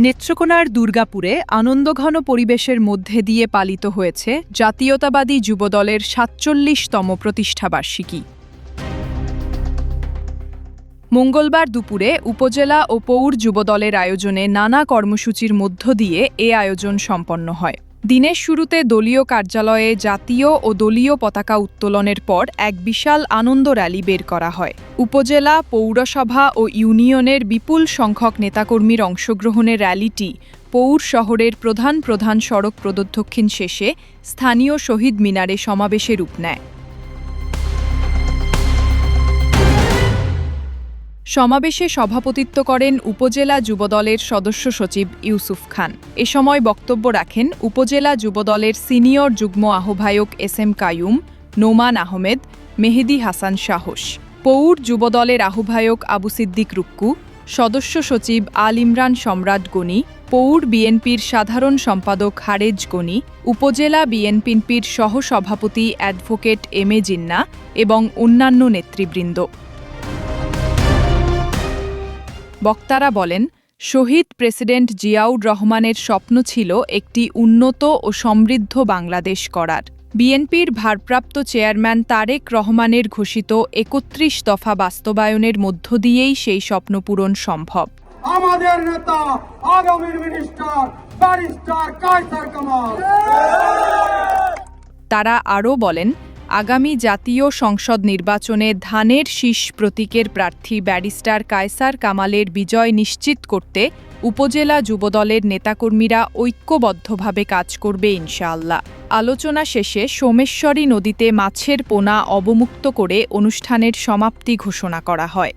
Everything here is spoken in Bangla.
নেত্রকোনার দুর্গাপুরে আনন্দঘন পরিবেশের মধ্যে দিয়ে পালিত হয়েছে জাতীয়তাবাদী যুবদলের ৪৭তম প্রতিষ্ঠাবার্ষিকী। মঙ্গলবার দুপুরে উপজেলা ও পৌর যুবদলের আয়োজনে নানা কর্মসূচির মধ্য দিয়ে এ আয়োজন সম্পন্ন হয়। দিনের শুরুতে দলীয় কার্যালয়ে জাতীয় ও দলীয় পতাকা উত্তোলনের পর এক বিশাল আনন্দ র্যালি বের করা হয়। উপজেলা, পৌরসভা ও ইউনিয়নের বিপুল সংখ্যক নেতাকর্মীর অংশগ্রহণে র্যালিটি পৌর শহরের প্রধান প্রধান সড়ক প্রদক্ষিণ শেষে স্থানীয় শহীদ মিনারে সমাবেশে রূপ নেয়। সমাবেশে সভাপতিত্ব করেন উপজেলা যুবদলের সদস্য সচিব ইউসুফ খান। এ সময় বক্তব্য রাখেন উপজেলা যুবদলের সিনিয়র যুগ্ম আহ্বায়ক এস.এম. কাইয়ুম, নোমান আহমেদ, মেহেদী হাসান সাহস, পৌর যুবদলের আহ্বায়ক আবু সিদ্দিক রুক্কু, সদস্য সচিব আল ইমরান সম্রাট গনি, পৌর বিএনপির সাধারণ সম্পাদক হারেজ গনি, উপজেলা বিএনপির সহসভাপতি অ্যাডভোকেট এম.এ. জিন্না এবং অন্যান্য নেতৃবৃন্দ। বক্তারা বলেন, শহীদ প্রেসিডেন্ট জিয়াউর রহমানের স্বপ্ন ছিল একটি উন্নত ও সমৃদ্ধ বাংলাদেশ করার। বিএনপির ভারপ্রাপ্ত চেয়ারম্যান তারেক রহমানের ঘোষিত ৩১ দফা বাস্তবায়নের মধ্য দিয়েই সেই স্বপ্ন পূরণ সম্ভব। আমাদের নেতা আগামীর মিনিস্টার ব্যারিস্টার কায়সার কামাল। তারা আরও বলেন, আগামী জাতীয় সংসদ নির্বাচনে ধানের শীষ প্রতীকের প্রার্থী ব্যারিস্টার কায়সার কামালের বিজয় নিশ্চিত করতে উপজেলা যুবদলের নেতাকর্মীরা ঐক্যবদ্ধভাবে কাজ করবে ইনশাআল্লাহ। আলোচনা শেষে সোমেশ্বরী নদীতে মাছের পোনা অবমুক্ত করে অনুষ্ঠানের সমাপ্তি ঘোষণা করা হয়।